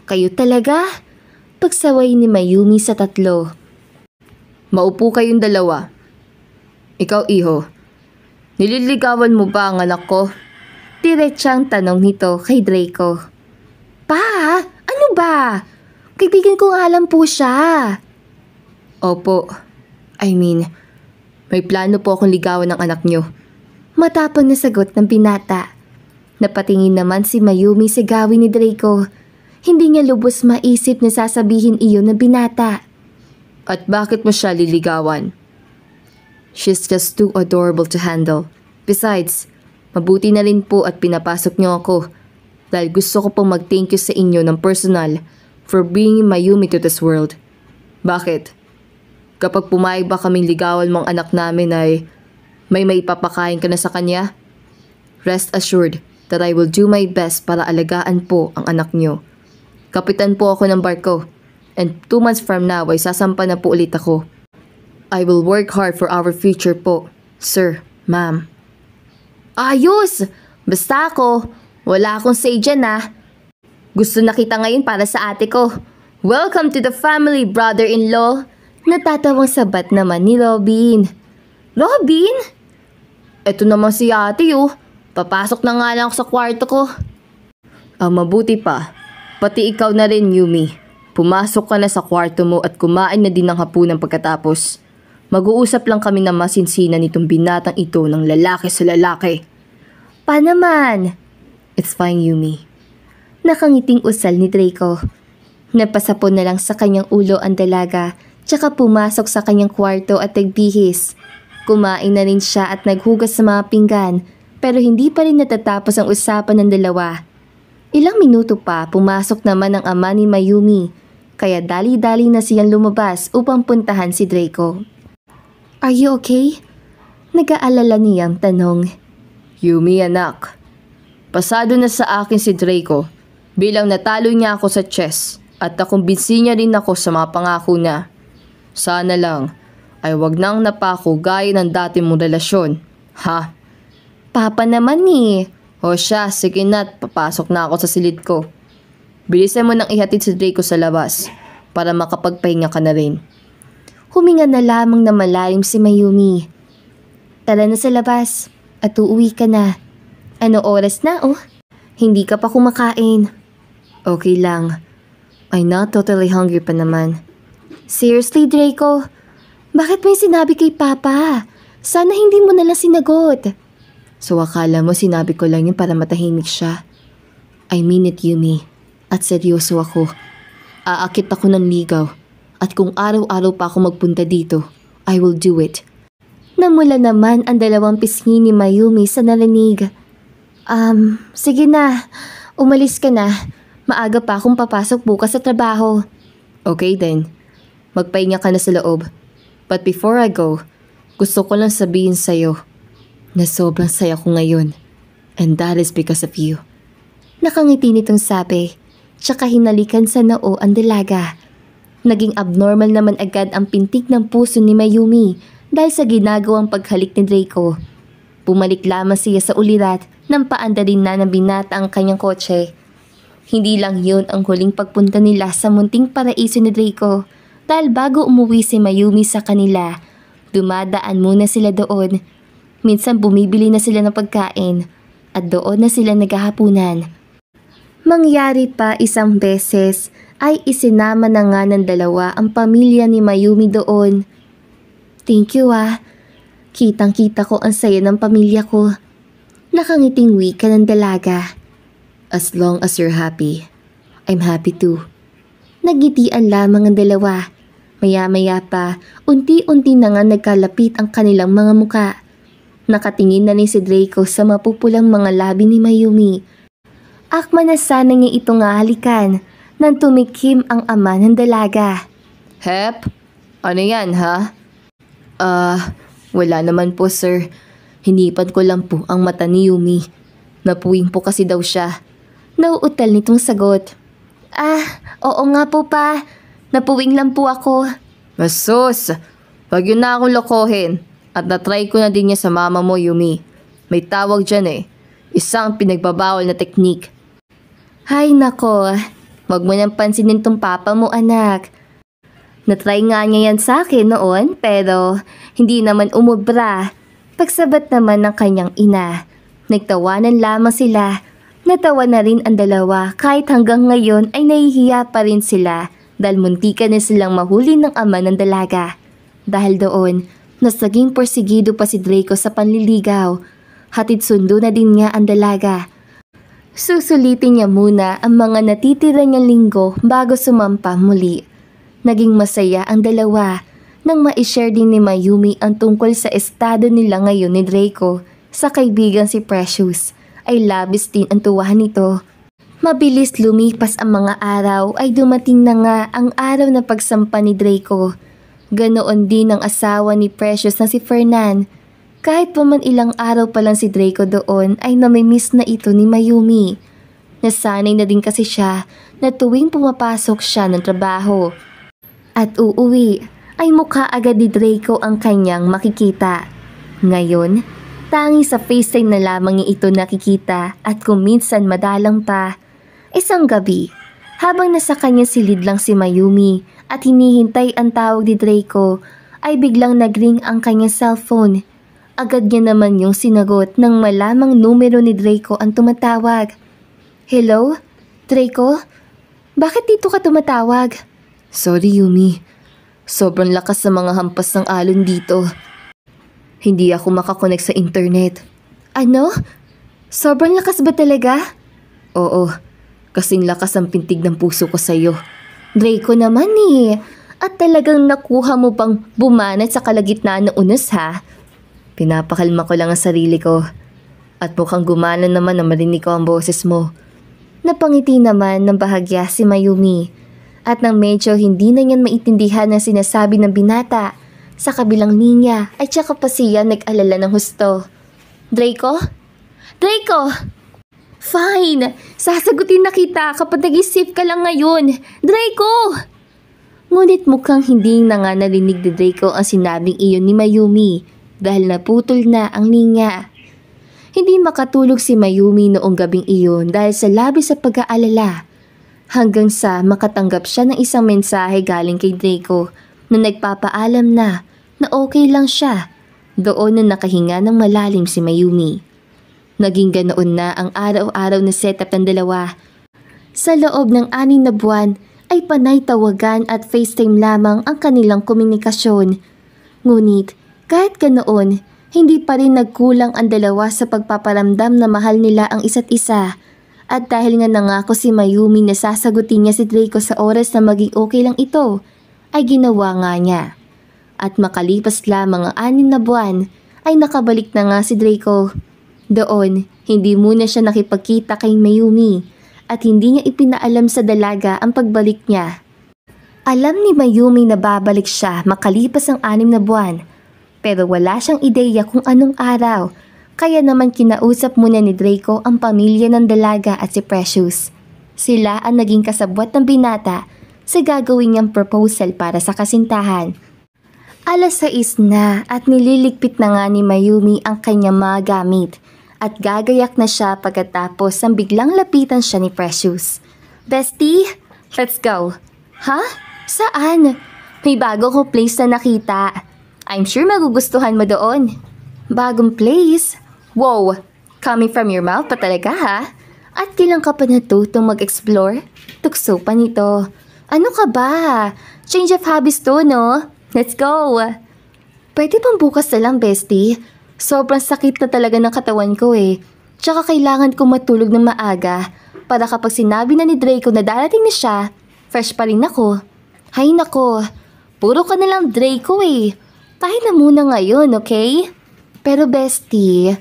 Kayo talaga. Pagsaway ni Mayumi sa tatlo. Maupo kayong dalawa. Ikaw, iho, nililigawan mo ba ang anak ko? Diretsang tanong nito kay Draco. Pa, ano ba? Kaibigan ko nga lang po siya. Opo, may plano po akong ligawan ng anak niyo. Matapang na sagot ng binata. Napatingin naman si Mayumi sa gawin ni Draco. Hindi niya lubos maisip na sasabihin iyon ng binata. At bakit mo siya liligawan? She's just too adorable to handle. Besides, mabuti na rin po at pinapasok niyo ako dahil gusto ko pong mag-thank you sa inyo ng personal for bringing Mayumi to this world. Bakit? Kapag pumayag ba kaming ligawan mong anak namin ay may maipapakain ka na sa kanya? Rest assured that I will do my best para alagaan po ang anak niyo. Kapitan po ako ng barko and 2 months from now ay sasampa na po ulit ako. I will work hard for our future po, sir, ma'am. Ayos! Basta ako, wala akong say dyan Gusto na kita ngayon para sa ate ko. Welcome to the family, brother-in-law. Natatawang sabat naman ni Robin. Robin? Eto naman si ate Papasok na nga lang ako sa kwarto ko. Mabuti pa. Pati ikaw na rin, Yumi. Pumasok ka na sa kwarto mo at kumain na din ng hapunan pagkatapos. Mag-uusap lang kami na masinsinan nitong binatang ito ng lalaki sa lalaki. Pa naman? It's fine, Yumi. Nakangiting usal ni Draco. Napasapon na lang sa kanyang ulo ang dalaga, tsaka pumasok sa kanyang kwarto at nagbihis. Kumain na rin siya at naghugas sa mga pinggan, pero hindi pa rin natatapos ang usapan ng dalawa. Ilang minuto pa, pumasok naman ang ama ni Mayumi, kaya dali-dali na siyang lumabas upang puntahan si Draco. Are you okay? Nag-aalala niyang tanong. Yumi anak, pasado na sa akin si Draco bilang natalo niya ako sa chess at nakumbinsi niya rin ako sa mga pangako niya. Sana lang ay wag nang napako gaya ng dati mong relasyon, ha? Papa naman O siya, sige na't papasok na ako sa silid ko. Bilisan mo nang ihatid si Draco sa labas para makapagpahinga ka na rin. Huminga na lamang na malalim si Mayumi. Tara na sa labas at uuwi ka na. Ano oras na Hindi ka pa kumakain. Okay lang. I'm not totally hungry pa naman. Seriously, Draco? Bakit may sinabi kay Papa? Sana hindi mo nalang sinagot. So akala mo sinabi ko lang yun para matahimik siya? I mean it, Yumi. At seryoso ako. Aakit ako ng ligaw. At kung araw-araw pa ako magpunta dito, I will do it. Namula naman ang dalawang pisngi ni Mayumi sa narinig. Sige na. Umalis ka na. Maaga pa akong papasok bukas sa trabaho. Okay then. Magpahinga ka na sa loob. But before I go, gusto ko lang sabihin sa'yo na sobrang saya ko ngayon. And that is because of you. Nakangiti nitong sabi, tsaka hinalikan sa noo ang dalaga. Naging abnormal naman agad ang pintig ng puso ni Mayumi dahil sa ginagawang paghalik ni Draco. Bumalik lamang siya sa ulirat nang paandarin na ng binata ang kanyang kotse. Hindi lang yun ang huling pagpunta nila sa munting paraiso ni Draco dahil bago umuwi si Mayumi sa kanila, dumadaan muna sila doon. Minsan bumibili na sila ng pagkain at doon na sila naghahapunan. Mangyari pa isang beses ay isinama na nga ng dalawa ang pamilya ni Mayumi doon. Thank you Kitang-kita ko ang saya ng pamilya ko. Nakangiting wika ng dalaga. As long as you're happy, I'm happy too. Nagitian lamang ang dalawa. Maya-maya pa, unti-unti na nga nagkalapit ang kanilang mga muka. Nakatingin na ni si Draco sa mapupulang mga labi ni Mayumi. Akma na sana niya itong halikan nang tumikim ang ama ng dalaga. Hep? Ano yan ha? Wala naman po sir. Hinipan ko lang po ang mata ni Yumi. Napuwing po kasi daw siya. Nauutal nitong sagot. Oo nga po pa. Napuwing lang po ako. Masus! Wag yun na akong lokohin. At natry ko na din niya sa mama mo, Yumi. May tawag dyan Isang pinagbabawal na teknik. Hay nako. Wag mo nang pansinin tong papa mo anak. Natry nga niya yan sa akin noon pero hindi naman umubra. Pagsabat naman ng kanyang ina. Nagtawanan lamang sila. Natawa na rin ang dalawa kahit hanggang ngayon ay nahihiya pa rin sila dahil muntikan na silang mahuli ng ama ng dalaga. Dahil doon, nasaging porsigido pa si Draco sa panliligaw. Hatid sundo na din nga ang dalaga. Susulitin niya muna ang mga natitira niyang linggo bago sumampa muli. Naging masaya ang dalawa nang ma-share din ni Mayumi ang tungkol sa estado nila ngayon ni Draco sa kaibigan si Precious. Ay labis din ang tuwa nito. Mabilis lumipas ang mga araw ay dumating na nga ang araw na pagsampa ni Draco. Ganoon din ang asawa ni Precious na si Fernan. Kahit pa man ilang araw pa lang si Draco doon ay namimiss na ito ni Mayumi. Nasanay na din kasi siya na tuwing pumapasok siya ng trabaho at uuwi ay mukha agad ni Draco ang kanyang makikita. Ngayon, tanging sa FaceTime na lamang niya ito nakikita at kung minsan madalang pa. Isang gabi, habang nasa kanyang silid lang si Mayumi at hinihintay ang tawag ni Draco, ay biglang nagring ang kanyang cellphone. Agad niya naman yung sinagot nang malamang numero ni Draco ang tumatawag. Hello? Draco? Bakit dito ka tumatawag? Sorry, Yumi. Sobrang lakas sa mga hampas ng alon dito. Hindi ako makakonect sa internet. Ano? Sobrang lakas ba talaga? Oo, kasing lakas ang pintig ng puso ko sa'yo. Draco naman eh. At talagang nakuha mo bang bumanat sa kalagitnaan ng unos ha? Pinapakalma ko lang ang sarili ko. At mukhang gumana naman na marinig ko ang boses mo. Napangiti naman ng bahagya si Mayumi. At nang medyo hindi na niyan maintindihan ang sinasabi ng binata, sa kabilang linya ay tsaka pa siya nag-alala ng husto. Draco? Draco! Fine! Sasagutin na kita kapag nag-isip ka lang ngayon. Draco! Ngunit mukhang hindi na nga narinig ni Draco ang sinabing iyon ni Mayumi dahil naputol na ang linya. Hindi makatulog si Mayumi noong gabing iyon dahil sa labis sa pag-aalala. Hanggang sa makatanggap siya ng isang mensahe galing kay Draco na nagpapaalam na okay lang siya. Doon na nakahinga ng malalim si Mayumi. Naging ganoon na ang araw-araw na setup ng dalawa. Sa loob ng 6 na buwan ay panay tawagan at FaceTime lamang ang kanilang komunikasyon. Ngunit kahit ganoon, hindi pa rin nagkulang ang dalawa sa pagpaparamdam na mahal nila ang isa't isa. At dahil nga nangako si Mayumi na sasagutin niya si Draco sa oras na maging okay lang ito, ay ginawa nga niya. At makalipas lamang ang 6 na buwan, ay nakabalik na nga si Draco. Doon, hindi muna siya nakipagkita kay Mayumi at hindi niya ipinaalam sa dalaga ang pagbalik niya. Alam ni Mayumi na babalik siya makalipas ang 6 na buwan, pero wala siyang ideya kung anong araw. Kaya naman kinausap muna ni Draco ang pamilya ng dalaga at si Precious. Sila ang naging kasabwat ng binata sa gagawin niyang proposal para sa kasintahan. 6:00 na at nililigpit na nga ni Mayumi ang kanyang mga gamit at gagayak na siya pagkatapos ang biglang lapitan siya ni Precious. Bestie, let's go. Ha? Saan? May bago ko place na nakita. I'm sure magugustuhan mo doon. Bagong place? Wow, coming from your mouth pa talaga ha? At kailan ka pa natutong mag-explore? Tukso pa nito. Ano ka ba? Change of hobbies to, no? Let's go! Pwede bang bukas na lang, bestie? Sobrang sakit na talaga ng katawan ko eh. Tsaka kailangan kong matulog ng maaga para kapag sinabi na ni Draco na darating na siya, fresh pa rin ako. Hay nako, puro ka na lang Draco eh. Tayo na muna ngayon, okay? Pero bestie,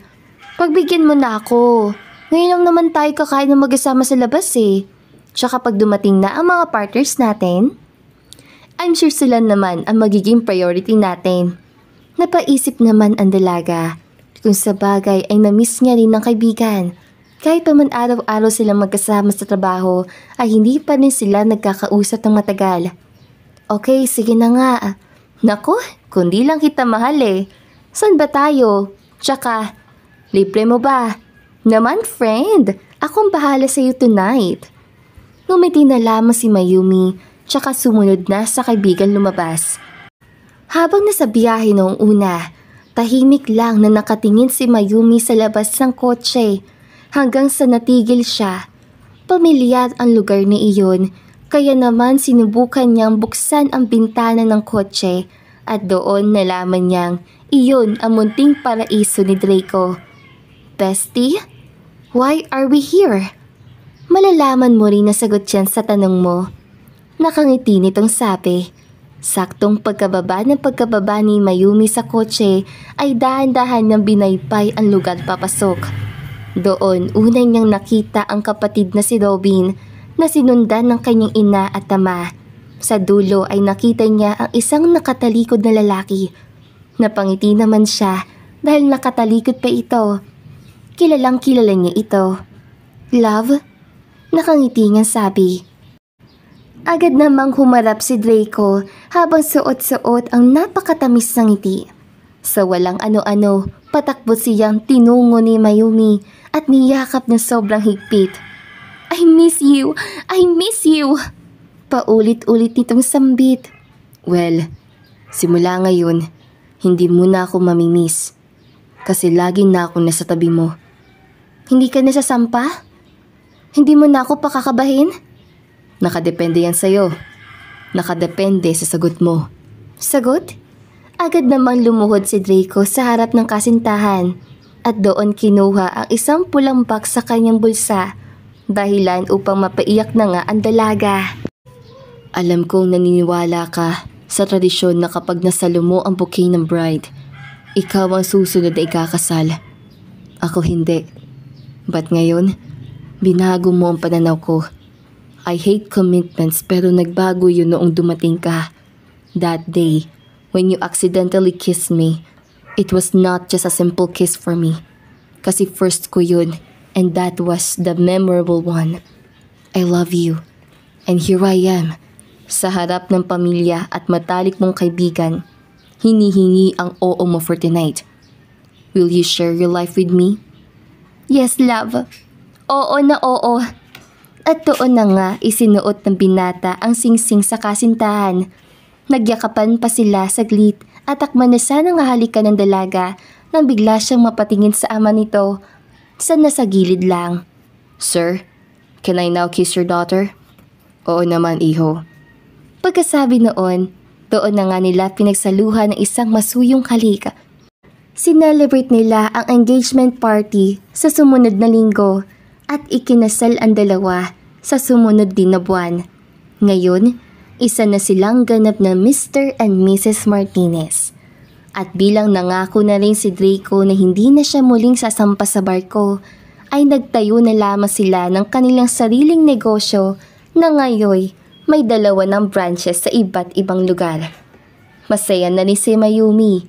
pagbigyan mo na ako. Ngayon lang naman tayo kakain ng mag-asama sa labas eh. Tsaka pag dumating na ang mga partners natin, I'm sure sila naman ang magiging priority natin. Napaisip naman ang dalaga. Kung sa bagay ay na-miss niya rin ng kaibigan. Kahit pa man araw-araw silang magkasama sa trabaho ay hindi pa rin sila nagkakausap ng matagal. Okay, sige na nga. Naku, kundi lang kita mahal eh. San ba tayo? Tsaka, libre mo ba? Naman friend, akong bahala sa'yo tonight. Ngumiti na lamang si Mayumi, tsaka sumunod na sa kaibigan lumabas. Habang nasa biyahe noong una, tahimik lang na nakatingin si Mayumi sa labas ng kotse hanggang sa natigil siya. Pamilyar ang lugar na iyon, kaya naman sinubukan niyang buksan ang bintana ng kotse at doon nalaman niyang iyon ang munting paraiso ni Draco. Bestie, why are we here? Malalaman mo rin na sagot yan sa tanong mo. Nakangiti nitong sabi. Saktong pagkababa ni Mayumi sa kotse ay dahan-dahan niyang binaypay ang lugar papasok. Doon unay niyang nakita ang kapatid na si Robin na sinundan ng kanyang ina at ama. Sa dulo ay nakita niya ang isang nakatalikod na lalaki. Napangiti naman siya dahil nakatalikod pa ito. Kilalang kilala niya ito. Love? Nakangiti niyang sabi. Agad namang humarap si Draco habang suot-suot ang napakatamis ng ngiti. Sa walang ano-ano, patakbo siyang tinungo ni Mayumi at niyakap ng sobrang higpit. I miss you! I miss you! Paulit-ulit nitong sambit. Well, simula ngayon, hindi mo na ako mamimiss. Kasi lagi na ako nasa tabi mo. Hindi ka nasasampa? Hindi mo na ako pakakabahin? Nakadepende yan sa'yo. Nakadepende sa sagot mo. Sagot? Agad namang lumuhod si Draco sa harap ng kasintahan at doon kinuha ang isang pulang box sa kanyang bulsa, dahilan upang mapaiyak na nga ang dalaga. Alam kong naniniwala ka sa tradisyon na kapag nasalo mo ang bouquet ng bride, ikaw ang susunod na ikakasal. Ako hindi. But ngayon, binago mo ang pananaw ko. I hate commitments pero nagbago yun noong dumating ka. That day, when you accidentally kissed me, it was not just a simple kiss for me. Kasi first ko yun, and that was the memorable one. I love you. And here I am, sa harap ng pamilya at matalik mong kaibigan, hinihingi ang oo mo for tonight. Will you share your life with me? Yes, love. Oo na oo. At doon na nga isinuot ng binata ang singsing sa kasintahan. Nagyakapan pa sila saglit at takman na sanang hahalikan ng dalaga nang bigla siyang mapatingin sa ama nito. Sana sa gilid lang. Sir, can I now kiss your daughter? Oo naman, iho. Pagkasabi noon, doon na nga nila pinagsaluhan ng isang masuyong halik. Sinelebrate nila ang engagement party sa sumunod na linggo at ikinasal ang dalawa sa sumunod din na buwan. Ngayon, isa na silang ganap na Mr. and Mrs. Martinez. At bilang nangako na rin si Draco na hindi na siya muling sasampa sa barko, ay nagtayo na lamang sila ng kanilang sariling negosyo na ngayon may dalawa ng branches sa iba't ibang lugar. Masaya na rin si Mayumi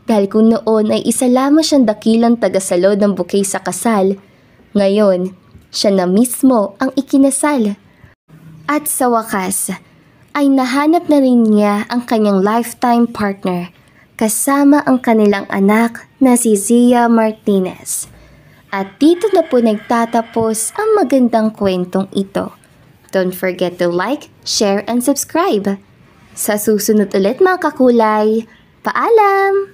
dahil kung noon ay isa lamang siyang dakilang tagasalo ng bouquet sa kasal, ngayon siya na mismo ang ikinasal. At sa wakas, ay nahanap na rin niya ang kanyang lifetime partner kasama ang kanilang anak na si Zia Martinez. At dito na po nagtatapos ang magandang kwentong ito. Don't forget to like, share, and subscribe. Sa susunod ulit mga kakulay, paalam!